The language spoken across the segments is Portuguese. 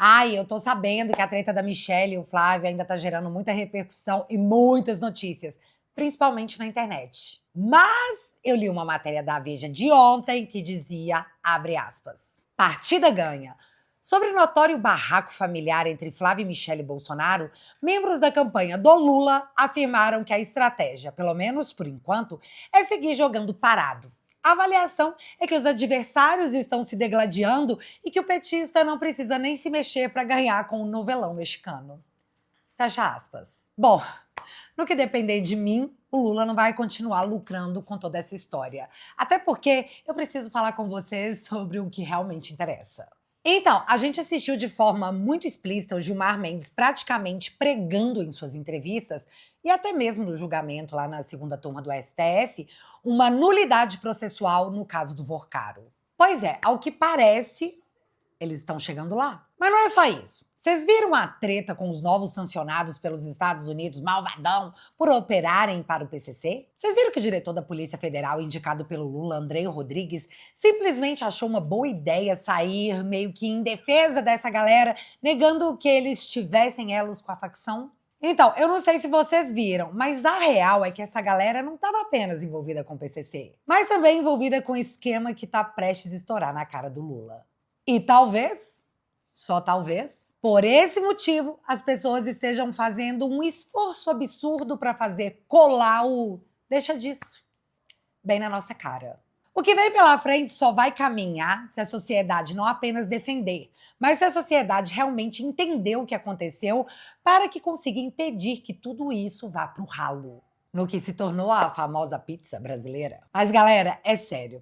Ai, eu tô sabendo que a treta da Michelle e o Flávio ainda tá gerando muita repercussão e muitas notícias, principalmente na internet. Mas eu li uma matéria da Veja de ontem que dizia, abre aspas, partida ganha. Sobre o notório barraco familiar entre Flávio e Michelle Bolsonaro, membros da campanha do Lula afirmaram que a estratégia, pelo menos por enquanto, é seguir jogando parado. A avaliação é que os adversários estão se degladiando e que o petista não precisa nem se mexer para ganhar com o novelão mexicano. Fecha aspas. Bom, no que depender de mim, o Lula não vai continuar lucrando com toda essa história. Até porque eu preciso falar com vocês sobre o que realmente interessa. Então, a gente assistiu de forma muito explícita o Gilmar Mendes praticamente pregando em suas entrevistas e até mesmo no julgamento lá na segunda turma do STF, uma nulidade processual no caso do Vorcaro. Pois é, ao que parece, eles estão chegando lá. Mas não é só isso. Vocês viram a treta com os novos sancionados pelos Estados Unidos, malvadão, por operarem para o PCC? Vocês viram que o diretor da Polícia Federal, indicado pelo Lula, Andrei Rodrigues, simplesmente achou uma boa ideia sair meio que em defesa dessa galera, negando que eles tivessem elos com a facção? Então, eu não sei se vocês viram, mas a real é que essa galera não estava apenas envolvida com o PCC, mas também envolvida com o esquema que está prestes a estourar na cara do Lula. E talvez, só talvez, por esse motivo, as pessoas estejam fazendo um esforço absurdo para fazer colar o deixa disso bem na nossa cara. O que vem pela frente só vai caminhar se a sociedade não apenas defender, mas se a sociedade realmente entender o que aconteceu para que consiga impedir que tudo isso vá para o ralo, no que se tornou a famosa pizza brasileira. Mas galera, é sério,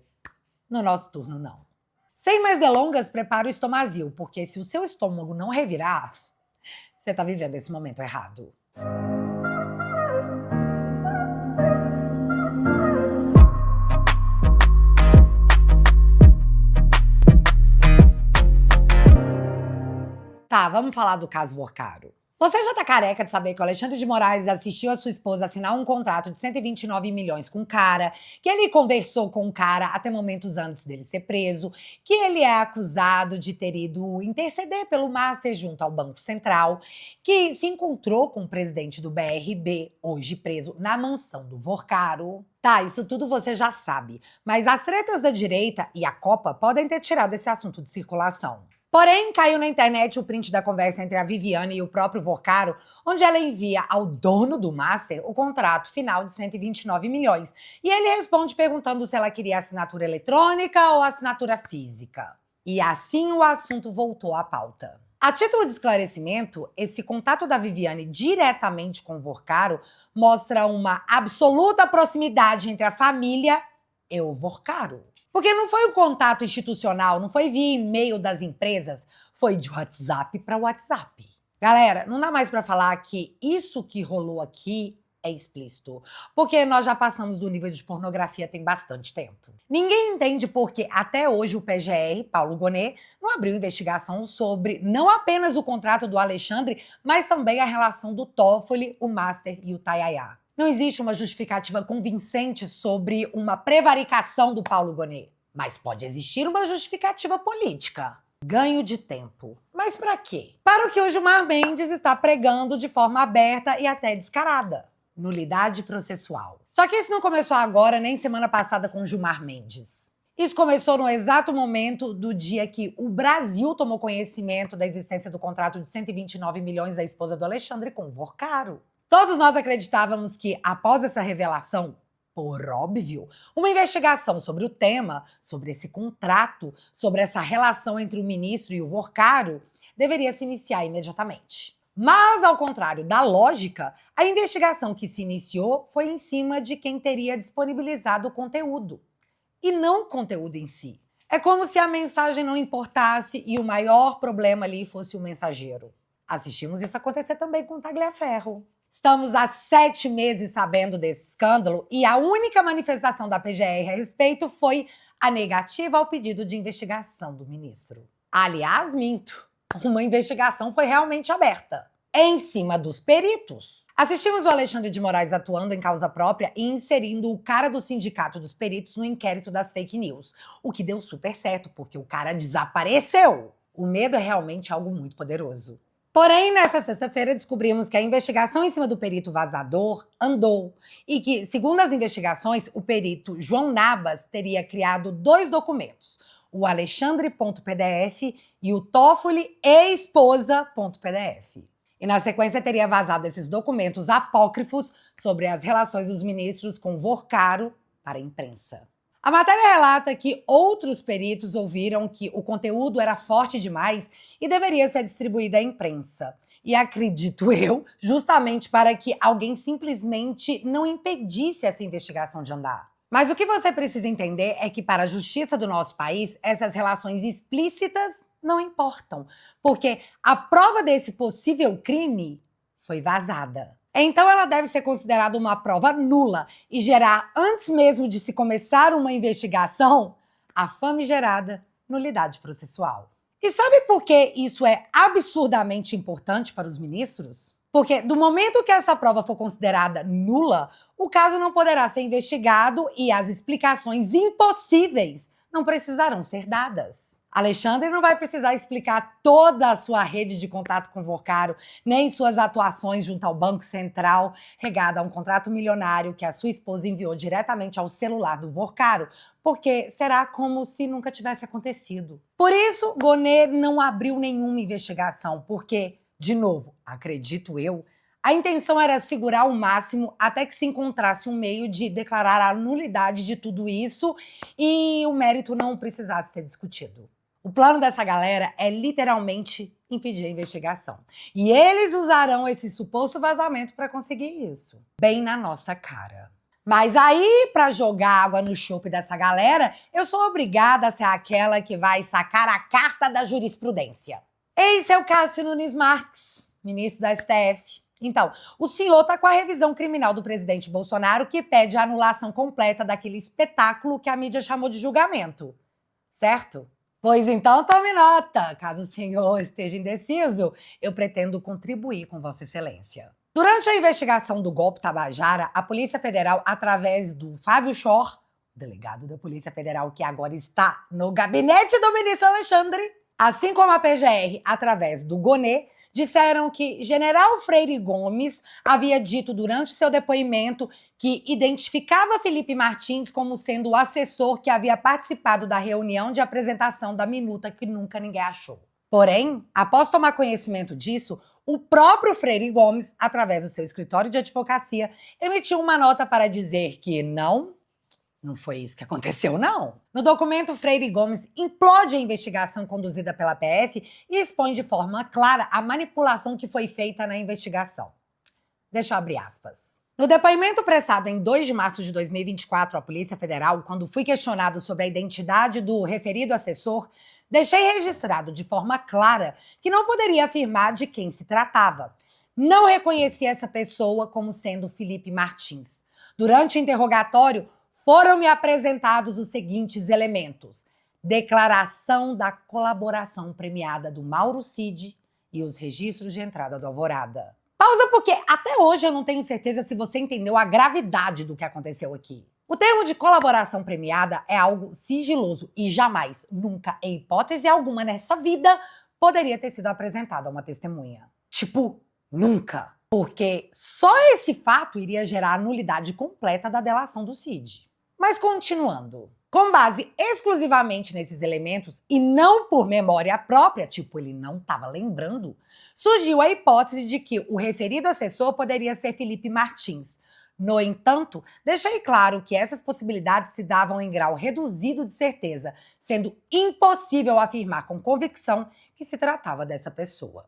no nosso turno não. Sem mais delongas, prepara o estomazil, porque se o seu estômago não revirar, você tá vivendo esse momento errado. Tá, vamos falar do caso Vorcaro. Você já tá careca de saber que o Alexandre de Moraes assistiu a sua esposa assinar um contrato de 129 milhões com o cara, que ele conversou com o cara até momentos antes dele ser preso, que ele é acusado de ter ido interceder pelo Master junto ao Banco Central, que se encontrou com o presidente do BRB, hoje preso, na mansão do Vorcaro. Tá, isso tudo você já sabe, mas as tretas da direita e a Copa podem ter tirado esse assunto de circulação. Porém, caiu na internet o print da conversa entre a Viviane e o próprio Vorcaro, onde ela envia ao dono do Master o contrato final de 129 milhões. E ele responde perguntando se ela queria assinatura eletrônica ou assinatura física. E assim o assunto voltou à pauta. A título de esclarecimento, esse contato da Viviane diretamente com o Vorcaro mostra uma absoluta proximidade entre a família e o Vorcaro. Porque não foi um contato institucional, não foi via e-mail das empresas, foi de WhatsApp para WhatsApp. Galera, não dá mais para falar que isso que rolou aqui é explícito, porque nós já passamos do nível de pornografia tem bastante tempo. Ninguém entende porque até hoje o PGR, Paulo Gonet, não abriu investigação sobre não apenas o contrato do Alexandre, mas também a relação do Toffoli, o Master e o Tayaya. Não existe uma justificativa convincente sobre uma prevaricação do Paulo Gonet. Mas pode existir uma justificativa política. Ganho de tempo. Mas para quê? Para o que o Gilmar Mendes está pregando de forma aberta e até descarada. Nulidade processual. Só que isso não começou agora, nem semana passada com o Gilmar Mendes. Isso começou no exato momento do dia que o Brasil tomou conhecimento da existência do contrato de 129 milhões da esposa do Alexandre com o Vorcaro. Todos nós acreditávamos que, após essa revelação, por óbvio, uma investigação sobre o tema, sobre esse contrato, sobre essa relação entre o ministro e o Vorcaro, deveria se iniciar imediatamente. Mas, ao contrário da lógica, a investigação que se iniciou foi em cima de quem teria disponibilizado o conteúdo, e não o conteúdo em si. É como se a mensagem não importasse e o maior problema ali fosse o mensageiro. Assistimos isso acontecer também com o Tagliaferro. Estamos há 7 meses sabendo desse escândalo e a única manifestação da PGR a respeito foi a negativa ao pedido de investigação do ministro. Aliás, minto. Uma investigação foi realmente aberta. Em cima dos peritos. Assistimos o Alexandre de Moraes atuando em causa própria e inserindo o cara do sindicato dos peritos no inquérito das fake news. O que deu super certo, porque o cara desapareceu. O medo é realmente algo muito poderoso. Porém, nessa sexta-feira, descobrimos que a investigação em cima do perito vazador andou e que, segundo as investigações, o perito João Nabas teria criado dois documentos, o Alexandre.pdf e o Toffoli e esposa.pdf. E, na sequência, teria vazado esses documentos apócrifos sobre as relações dos ministros com Vorcaro para a imprensa. A matéria relata que outros peritos ouviram que o conteúdo era forte demais e deveria ser distribuído à imprensa. E acredito eu, justamente para que alguém simplesmente não impedisse essa investigação de andar. Mas o que você precisa entender é que, para a justiça do nosso país, essas relações explícitas não importam, porque a prova desse possível crime foi vazada. Então, ela deve ser considerada uma prova nula e gerar, antes mesmo de se começar uma investigação, a famigerada nulidade processual. E sabe por que isso é absurdamente importante para os ministros? Porque, do momento que essa prova for considerada nula, o caso não poderá ser investigado e as explicações impossíveis não precisarão ser dadas. Alexandre não vai precisar explicar toda a sua rede de contato com o Vorcaro, nem suas atuações junto ao Banco Central, regada a um contrato milionário que a sua esposa enviou diretamente ao celular do Vorcaro, porque será como se nunca tivesse acontecido. Por isso, Gonê não abriu nenhuma investigação, porque, de novo, acredito eu, a intenção era segurar o máximo até que se encontrasse um meio de declarar a nulidade de tudo isso e o mérito não precisasse ser discutido. O plano dessa galera é literalmente impedir a investigação. E eles usarão esse suposto vazamento para conseguir isso. Bem na nossa cara. Mas aí, para jogar água no chope dessa galera, eu sou obrigada a ser aquela que vai sacar a carta da jurisprudência. Esse é o Cássio Nunes Marques, ministro da STF. Então, o senhor está com a revisão criminal do presidente Bolsonaro, que pede a anulação completa daquele espetáculo que a mídia chamou de julgamento. Certo? Pois então, tome nota. Caso o senhor esteja indeciso, eu pretendo contribuir com Vossa Excelência. Durante a investigação do golpe Tabajara, a Polícia Federal, através do Fábio Chor, delegado da Polícia Federal que agora está no gabinete do ministro Alexandre, assim como a PGR, através do Gonê, disseram que General Freire Gomes havia dito durante seu depoimento que identificava Felipe Martins como sendo o assessor que havia participado da reunião de apresentação da minuta que nunca ninguém achou. Porém, após tomar conhecimento disso, o próprio Freire Gomes, através do seu escritório de advocacia, emitiu uma nota para dizer que não foi isso que aconteceu, não. No documento, Freire Gomes implode a investigação conduzida pela PF e expõe de forma clara a manipulação que foi feita na investigação. Deixa eu abrir aspas. No depoimento prestado em 2 de março de 2024 à Polícia Federal, quando fui questionado sobre a identidade do referido assessor, deixei registrado de forma clara que não poderia afirmar de quem se tratava. Não reconheci essa pessoa como sendo Felipe Martins. Durante o interrogatório, foram-me apresentados os seguintes elementos: declaração da colaboração premiada do Mauro Cid e os registros de entrada do Alvorada. Pausa porque até hoje eu não tenho certeza se você entendeu a gravidade do que aconteceu aqui. O termo de colaboração premiada é algo sigiloso e jamais, nunca, em hipótese alguma nessa vida, poderia ter sido apresentado a uma testemunha. Tipo, nunca. Porque só esse fato iria gerar a nulidade completa da delação do Cid. Mas continuando. Com base exclusivamente nesses elementos e não por memória própria, tipo, ele não estava lembrando, surgiu a hipótese de que o referido assessor poderia ser Felipe Martins. No entanto, deixei claro que essas possibilidades se davam em grau reduzido de certeza, sendo impossível afirmar com convicção que se tratava dessa pessoa.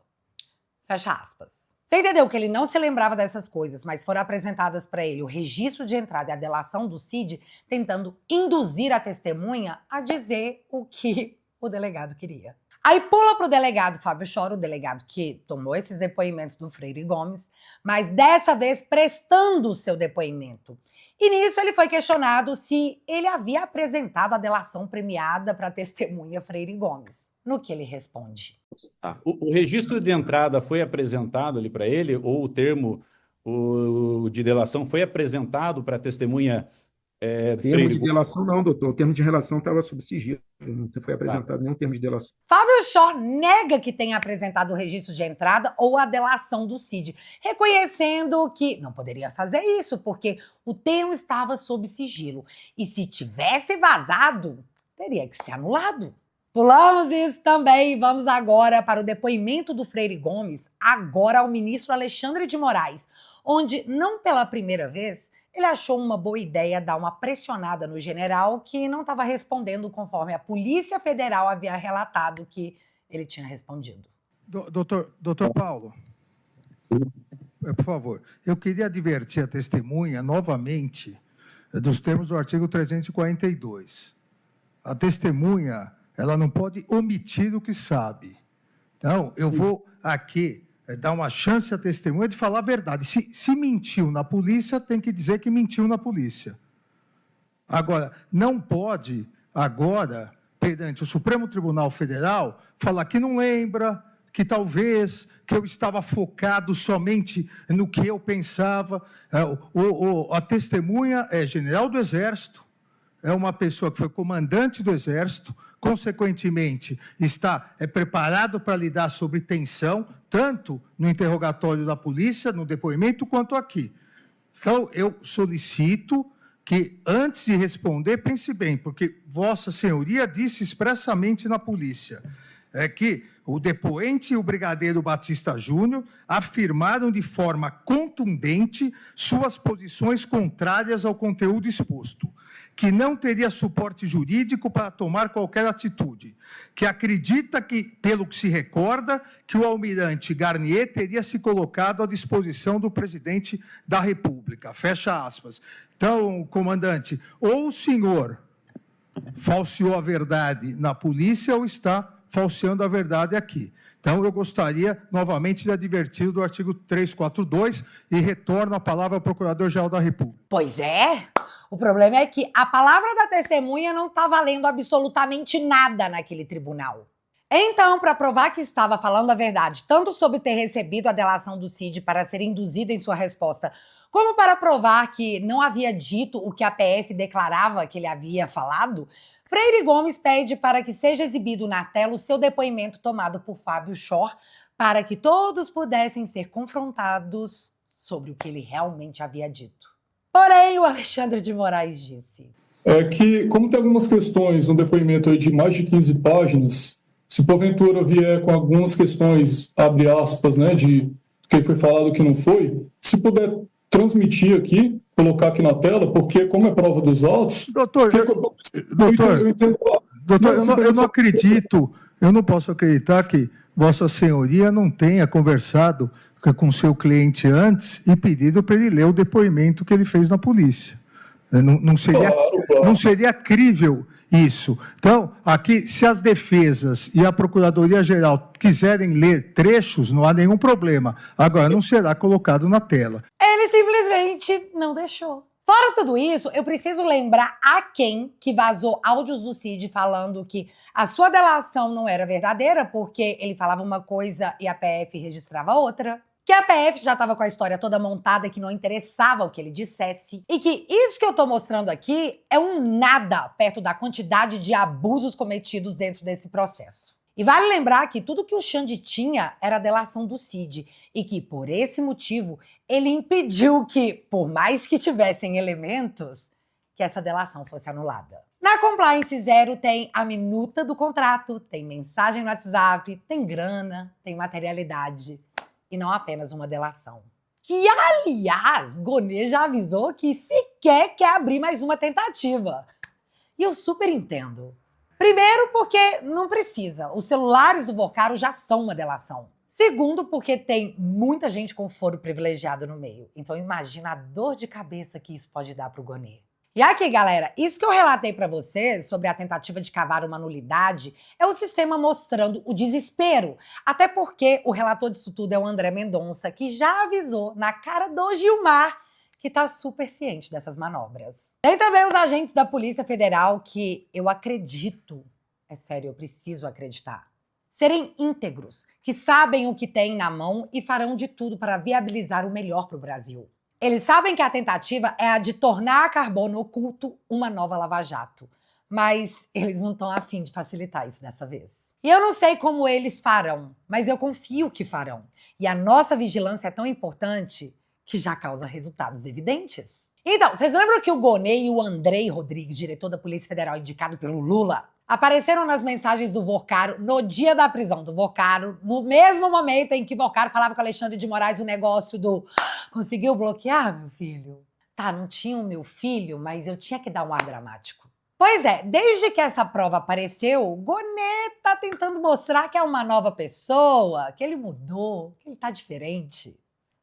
Fecha aspas. Você entendeu que ele não se lembrava dessas coisas, mas foram apresentadas para ele o registro de entrada e a delação do Cid, tentando induzir a testemunha a dizer o que o delegado queria. Aí pula para o delegado Fábio Choro, o delegado que tomou esses depoimentos do Freire Gomes, mas dessa vez prestando o seu depoimento. E nisso ele foi questionado se ele havia apresentado a delação premiada para a testemunha Freire Gomes. No que ele responde: Tá. O registro de entrada foi apresentado ali para ele, ou o termo de delação foi apresentado para a testemunha Termo Freire de delação não, doutor. O termo de relação estava sob sigilo. Não foi apresentado nenhum termo de delação. Fábio Shor nega que tenha apresentado o registro de entrada ou a delação do Cid, reconhecendo que não poderia fazer isso, porque o termo estava sob sigilo. E se tivesse vazado, teria que ser anulado. Pulamos isso também e vamos agora para o depoimento do Freire Gomes, agora ao ministro Alexandre de Moraes, onde, não pela primeira vez, ele achou uma boa ideia dar uma pressionada no general que não estava respondendo conforme a Polícia Federal havia relatado que ele tinha respondido. Doutor Paulo, por favor, eu queria advertir a testemunha novamente dos termos do artigo 342. A testemunha, ela não pode omitir o que sabe. Então, eu vou aqui dar uma chance à testemunha de falar a verdade. Se mentiu na polícia, tem que dizer que mentiu na polícia. Agora, não pode, agora, perante o Supremo Tribunal Federal, falar que não lembra, que talvez, que eu estava focado somente no que eu pensava. A testemunha é general do Exército, é uma pessoa que foi comandante do Exército, consequentemente, está preparado para lidar sobre tensão, tanto no interrogatório da polícia, no depoimento, quanto aqui. Então, eu solicito que, antes de responder, pense bem, porque Vossa Senhoria disse expressamente na polícia que o depoente e o brigadeiro Batista Júnior afirmaram de forma contundente suas posições contrárias ao conteúdo exposto, que não teria suporte jurídico para tomar qualquer atitude, que acredita que, pelo que se recorda, que o almirante Garnier teria se colocado à disposição do presidente da República. Fecha aspas. Então, comandante, ou o senhor falseou a verdade na polícia ou está falseando a verdade aqui. Então, eu gostaria, novamente, de advertir do artigo 342 e retorno a palavra ao Procurador-Geral da República. Pois é, o problema é que a palavra da testemunha não está valendo absolutamente nada naquele tribunal. Então, para provar que estava falando a verdade, tanto sobre ter recebido a delação do Cid para ser induzido em sua resposta, como para provar que não havia dito o que a PF declarava que ele havia falado, Freire Gomes pede para que seja exibido na tela o seu depoimento tomado por Fábio Shor, para que todos pudessem ser confrontados sobre o que ele realmente havia dito. Porém, o Alexandre de Moraes disse que, como tem algumas questões no depoimento aí de mais de 15 páginas, se porventura vier com algumas questões, abre aspas, né, de que foi falado que não foi, se puder transmitir aqui, colocar aqui na tela, porque como é prova dos autos... Doutor, eu não acredito, eu não posso acreditar que Vossa Senhoria não tenha conversado com seu cliente antes e pedido para ele ler o depoimento que ele fez na polícia. Não seria crível isso. Então, aqui, se as defesas e a Procuradoria-Geral quiserem ler trechos, não há nenhum problema. Agora, não será colocado na tela. Ele simplesmente não deixou. Fora tudo isso, eu preciso lembrar a quem que vazou áudios do Cid falando que a sua delação não era verdadeira porque ele falava uma coisa e a PF registrava outra. Que a PF já estava com a história toda montada, que não interessava o que ele dissesse, e que isso que eu tô mostrando aqui é um nada perto da quantidade de abusos cometidos dentro desse processo. E vale lembrar que tudo que o Xande tinha era a delação do Cid, e que, por esse motivo, ele impediu que, por mais que tivessem elementos, que essa delação fosse anulada. Na Compliance Zero tem a minuta do contrato, tem mensagem no WhatsApp, tem grana, tem materialidade. E não apenas uma delação. Que, aliás, Gonê já avisou que sequer quer abrir mais uma tentativa. E eu super entendo. Primeiro, porque não precisa. Os celulares do Vocaro já são uma delação. Segundo, porque tem muita gente com foro privilegiado no meio. Então imagina a dor de cabeça que isso pode dar para o Gonê. E aqui, galera, isso que eu relatei para vocês sobre a tentativa de cavar uma nulidade é o sistema mostrando o desespero. Até porque o relator disso tudo é o André Mendonça, que já avisou na cara do Gilmar que tá super ciente dessas manobras. Tem também os agentes da Polícia Federal que eu acredito, é sério, eu preciso acreditar, serem íntegros, que sabem o que têm na mão e farão de tudo para viabilizar o melhor para o Brasil. Eles sabem que a tentativa é a de tornar a Carbono Oculto uma nova Lava Jato. Mas eles não estão a fim de facilitar isso dessa vez. E eu não sei como eles farão, mas eu confio que farão. E a nossa vigilância é tão importante que já causa resultados evidentes. Então, vocês lembram que o Gonê e o Andrei Rodrigues, diretor da Polícia Federal indicado pelo Lula, apareceram nas mensagens do Vorcaro no dia da prisão do Vorcaro, no mesmo momento em que Vorcaro falava com Alexandre de Moraes o negócio do conseguiu bloquear, meu filho? Tá, não tinha o meu filho, mas eu tinha que dar um ar dramático. Pois é, desde que essa prova apareceu, o Gonê tá tentando mostrar que é uma nova pessoa, que ele mudou, que ele tá diferente.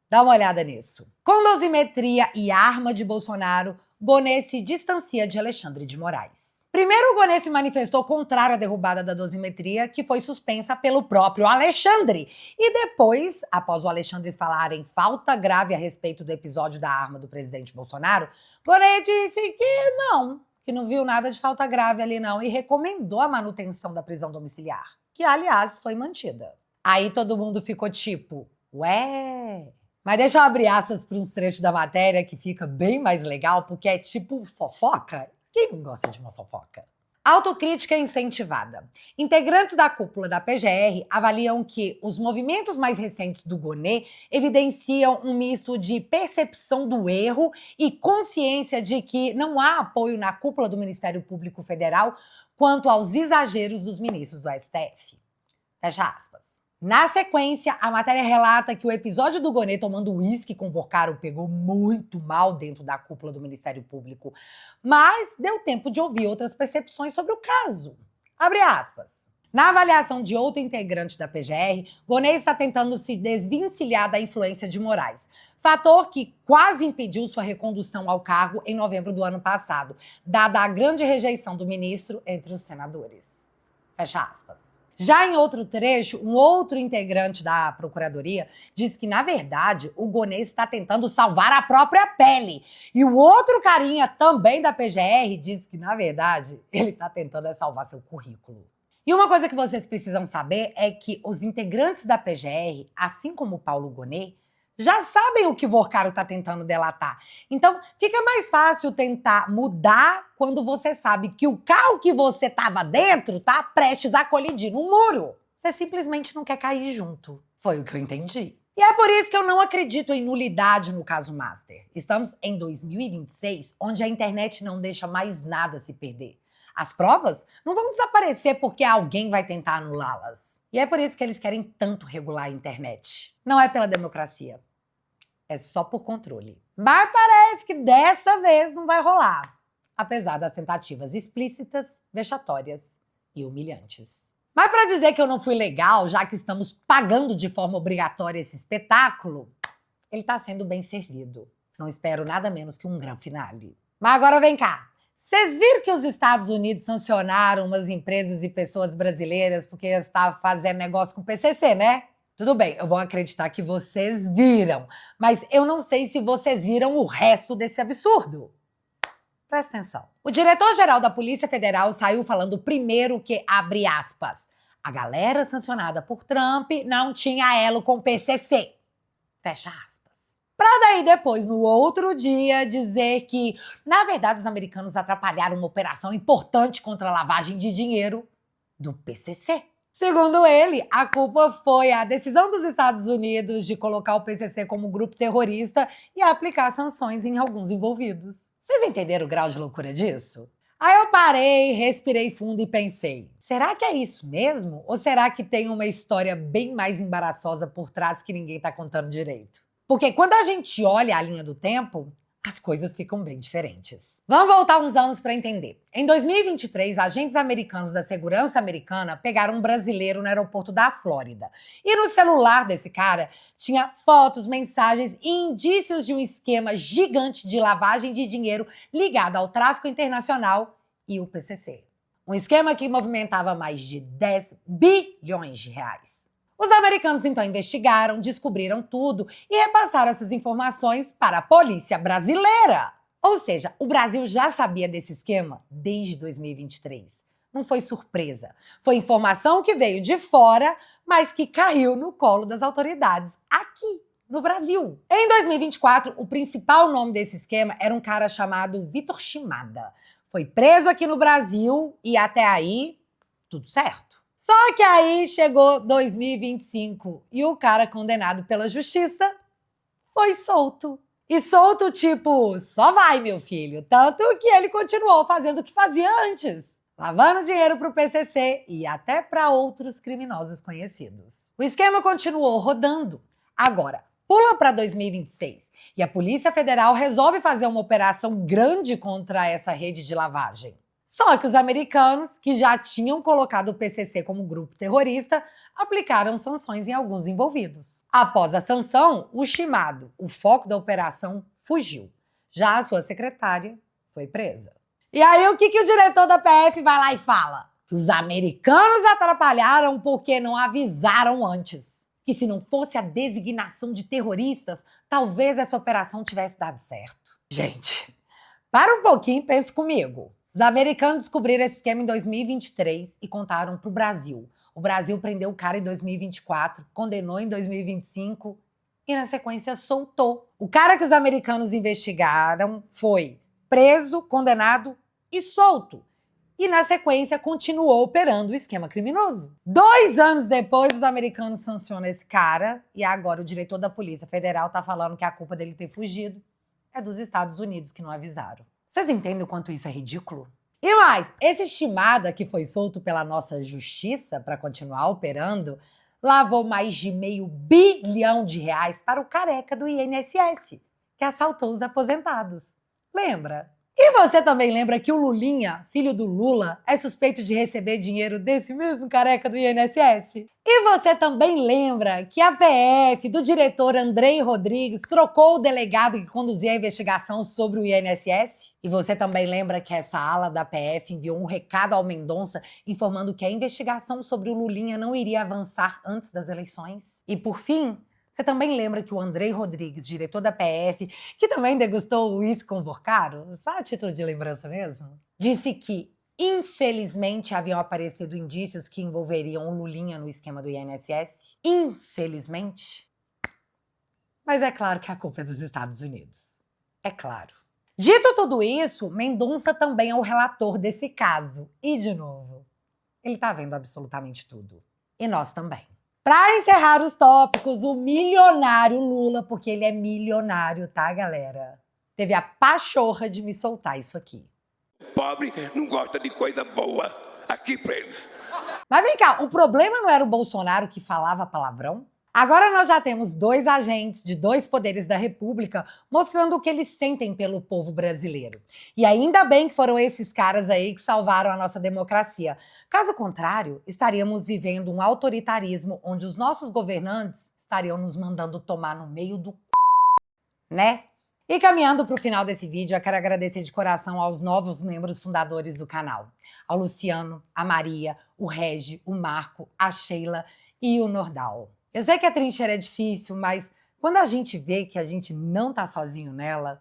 Dá uma olhada nisso. Com dosimetria e arma de Bolsonaro, Gonê se distancia de Alexandre de Moraes. Primeiro, o Gonê se manifestou contrário à derrubada da dosimetria, que foi suspensa pelo próprio Alexandre. E depois, após o Alexandre falar em falta grave a respeito do episódio da arma do presidente Bolsonaro, Gonê disse que não viu nada de falta grave ali não, e recomendou a manutenção da prisão domiciliar, que, aliás, foi mantida. Aí todo mundo ficou tipo, ué... Mas deixa eu abrir aspas para uns trechos da matéria que fica bem mais legal, porque é tipo fofoca. Quem não gosta de uma fofoca? Autocrítica incentivada. Integrantes da cúpula da PGR avaliam que os movimentos mais recentes do Gonê evidenciam um misto de percepção do erro e consciência de que não há apoio na cúpula do Ministério Público Federal quanto aos exageros dos ministros do STF. Fecha aspas. Na sequência, a matéria relata que o episódio do Gonê tomando uísque com Vorcaro pegou muito mal dentro da cúpula do Ministério Público, mas deu tempo de ouvir outras percepções sobre o caso. Abre aspas. Na avaliação de outro integrante da PGR, Gonê está tentando se desvencilhar da influência de Moraes, fator que quase impediu sua recondução ao cargo em novembro do ano passado, dada a grande rejeição do ministro entre os senadores. Fecha aspas. Já em outro trecho, um outro integrante da Procuradoria diz que, na verdade, o Gonê está tentando salvar a própria pele. E o outro carinha, também da PGR, diz que, na verdade, ele está tentando salvar seu currículo. E uma coisa que vocês precisam saber é que os integrantes da PGR, assim como o Paulo Gonê, já sabem o que Vorcaro está tentando delatar. Então, fica mais fácil tentar mudar quando você sabe que o carro que você estava dentro está prestes a colidir no muro. Você simplesmente não quer cair junto. Foi o que eu entendi. E é por isso que eu não acredito em nulidade no caso Master. Estamos em 2026, onde a internet não deixa mais nada se perder. As provas não vão desaparecer porque alguém vai tentar anulá-las. E é por isso que eles querem tanto regular a internet. Não é pela democracia. É só por controle. Mas parece que dessa vez não vai rolar. Apesar das tentativas explícitas, vexatórias e humilhantes. Mas para dizer que eu não fui legal, já que estamos pagando de forma obrigatória esse espetáculo, ele está sendo bem servido. Não espero nada menos que um grande finale. Mas agora vem cá. Vocês viram que os Estados Unidos sancionaram umas empresas e pessoas brasileiras porque estavam fazendo negócio com o PCC, né? Tudo bem, eu vou acreditar que vocês viram, mas eu não sei se vocês viram o resto desse absurdo. Presta atenção. O diretor-geral da Polícia Federal saiu falando primeiro que, abre aspas, a galera sancionada por Trump não tinha elo com o PCC. Fecha aspas. Pra daí depois, no outro dia, dizer que, na verdade, os americanos atrapalharam uma operação importante contra a lavagem de dinheiro do PCC. Segundo ele, a culpa foi a decisão dos Estados Unidos de colocar o PCC como grupo terrorista e aplicar sanções em alguns envolvidos. Vocês entenderam o grau de loucura disso? Aí eu parei, respirei fundo e pensei, será que é isso mesmo? Ou será que tem uma história bem mais embaraçosa por trás que ninguém tá contando direito? Porque quando a gente olha a linha do tempo, as coisas ficam bem diferentes. Vamos voltar uns anos para entender. Em 2023, agentes americanos da segurança americana pegaram um brasileiro no aeroporto da Flórida. E no celular desse cara tinha fotos, mensagens e indícios de um esquema gigante de lavagem de dinheiro ligado ao tráfico internacional e o PCC. Um esquema que movimentava mais de 10 bilhões de reais. Os americanos então investigaram, descobriram tudo e repassaram essas informações para a polícia brasileira. Ou seja, o Brasil já sabia desse esquema desde 2023. Não foi surpresa. Foi informação que veio de fora, mas que caiu no colo das autoridades aqui no Brasil. Em 2024, o principal nome desse esquema era um cara chamado Vitor Shimada. Foi preso aqui no Brasil e até aí, tudo certo. Só que aí chegou 2025 e o cara condenado pela justiça foi solto. E solto tipo, só vai, meu filho. Tanto que ele continuou fazendo o que fazia antes. Lavando dinheiro para o PCC e até para outros criminosos conhecidos. O esquema continuou rodando. Agora, pula para 2026 e a Polícia Federal resolve fazer uma operação grande contra essa rede de lavagem. Só que os americanos, que já tinham colocado o PCC como grupo terrorista, aplicaram sanções em alguns envolvidos. Após a sanção, o Shimada, o foco da operação, fugiu. Já a sua secretária foi presa. E aí o que o diretor da PF vai lá e fala? Que os americanos atrapalharam porque não avisaram antes. Que se não fosse a designação de terroristas, talvez essa operação tivesse dado certo. Gente, para um pouquinho e pense comigo. Os americanos descobriram esse esquema em 2023 e contaram para o Brasil. O Brasil prendeu o cara em 2024, condenou em 2025 e, na sequência, soltou. O cara que os americanos investigaram foi preso, condenado e solto. E, na sequência, continuou operando o esquema criminoso. 2 anos depois, os americanos sancionam esse cara e agora o diretor da Polícia Federal está falando que a culpa dele ter fugido é dos Estados Unidos, que não avisaram. Vocês entendem o quanto isso é ridículo? E mais, esse Shimada que foi solto pela nossa justiça para continuar operando, lavou mais de R$500 bilhão para o careca do INSS, que assaltou os aposentados. Lembra? E você também lembra que o Lulinha, filho do Lula, é suspeito de receber dinheiro desse mesmo careca do INSS? E você também lembra que a PF do diretor Andrei Rodrigues trocou o delegado que conduzia a investigação sobre o INSS? E você também lembra que essa ala da PF enviou um recado ao Mendonça informando que a investigação sobre o Lulinha não iria avançar antes das eleições? E por fim, você também lembra que o Andrei Rodrigues, diretor da PF, que também degustou o uísque com Vorcaro, só a título de lembrança mesmo, disse que, infelizmente, haviam aparecido indícios que envolveriam o Lulinha no esquema do INSS? Infelizmente. Mas é claro que a culpa é dos Estados Unidos. É claro. Dito tudo isso, Mendonça também é o relator desse caso. E, de novo, ele tá vendo absolutamente tudo. E nós também. Para encerrar os tópicos, o milionário Lula, porque ele é milionário, tá, galera? Teve a pachorra de me soltar isso aqui. Pobre não gosta de coisa boa. Aqui pra eles. Mas vem cá, o problema não era o Bolsonaro que falava palavrão? Agora nós já temos 2 agentes de 2 poderes da República mostrando o que eles sentem pelo povo brasileiro. E ainda bem que foram esses caras aí que salvaram a nossa democracia. Caso contrário, estaríamos vivendo um autoritarismo onde os nossos governantes estariam nos mandando tomar no meio do né? E caminhando para o final desse vídeo, eu quero agradecer de coração aos novos membros fundadores do canal. Ao Luciano, a Maria, o Regi, o Marco, a Sheila e o Nordal. Eu sei que a trincheira é difícil, mas quando a gente vê que a gente não tá sozinho nela,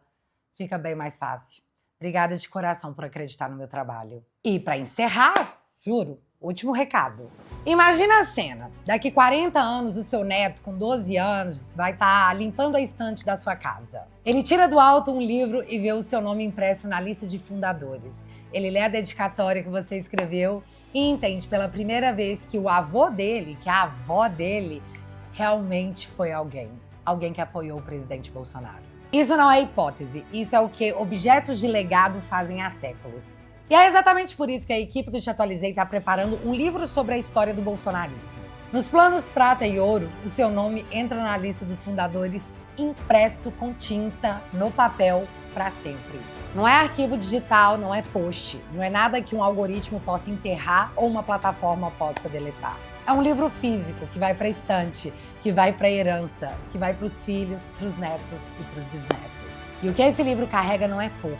fica bem mais fácil. Obrigada de coração por acreditar no meu trabalho. E para encerrar, juro, último recado. Imagina a cena. Daqui 40 anos, o seu neto, com 12 anos, vai estar limpando a estante da sua casa. Ele tira do alto um livro e vê o seu nome impresso na lista de fundadores. Ele lê a dedicatória que você escreveu e entende pela primeira vez que o avô dele, que a avó dele, realmente foi alguém que apoiou o presidente Bolsonaro. Isso não é hipótese, isso é o que objetos de legado fazem há séculos. E é exatamente por isso que a equipe do Te Atualizei está preparando um livro sobre a história do bolsonarismo. Nos planos prata e ouro, o seu nome entra na lista dos fundadores impresso com tinta no papel para sempre. Não é arquivo digital, não é post, não é nada que um algoritmo possa enterrar ou uma plataforma possa deletar. É um livro físico que vai para a estante, que vai para a herança, que vai para os filhos, para os netos e para os bisnetos. E o que esse livro carrega não é pouco.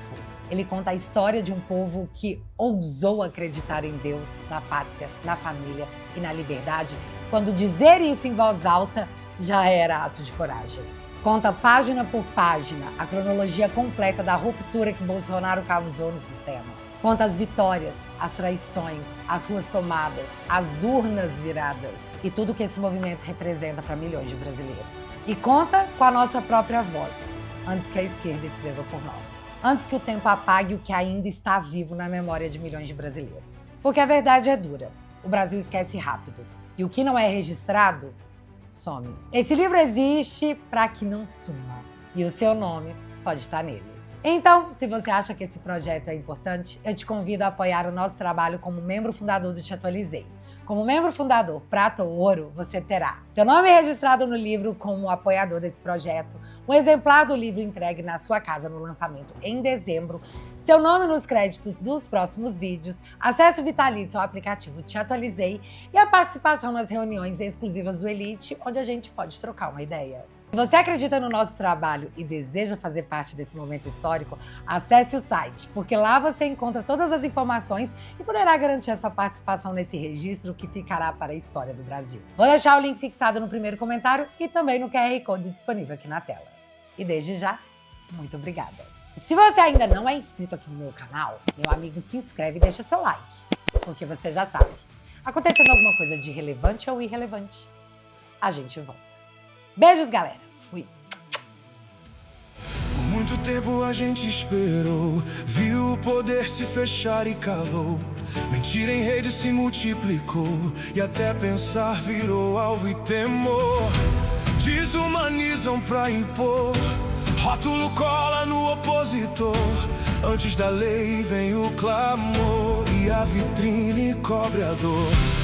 Ele conta a história de um povo que ousou acreditar em Deus, na pátria, na família e na liberdade, quando dizer isso em voz alta já era ato de coragem. Conta página por página a cronologia completa da ruptura que Bolsonaro causou no sistema. Conta as vitórias, as traições, as ruas tomadas, as urnas viradas e tudo que esse movimento representa para milhões de brasileiros. E conta com a nossa própria voz, antes que a esquerda escreva por nós. Antes que o tempo apague o que ainda está vivo na memória de milhões de brasileiros. Porque a verdade é dura. O Brasil esquece rápido. E o que não é registrado, some. Esse livro existe para que não suma. E o seu nome pode estar nele. Então, se você acha que esse projeto é importante, eu te convido a apoiar o nosso trabalho como membro fundador do Te Atualizei. Como membro fundador, prata ou ouro, você terá seu nome registrado no livro como apoiador desse projeto, um exemplar do livro entregue na sua casa no lançamento em dezembro, seu nome nos créditos dos próximos vídeos, acesso vitalício ao aplicativo Te Atualizei e a participação nas reuniões exclusivas do Elite, onde a gente pode trocar uma ideia. Se você acredita no nosso trabalho e deseja fazer parte desse momento histórico, acesse o site, porque lá você encontra todas as informações e poderá garantir a sua participação nesse registro que ficará para a história do Brasil. Vou deixar o link fixado no primeiro comentário e também no QR Code disponível aqui na tela. E desde já, muito obrigada. E se você ainda não é inscrito aqui no meu canal, meu amigo, se inscreve e deixa seu like, porque você já sabe, acontecendo alguma coisa de relevante ou irrelevante, a gente volta. Beijos, galera. Fui. Por muito tempo a gente esperou, viu o poder se fechar e calou. Mentira em rede se multiplicou e até pensar virou alvo e temor. Desumanizam pra impor, rótulo cola no opositor. Antes da lei vem o clamor e a vitrine cobre a dor.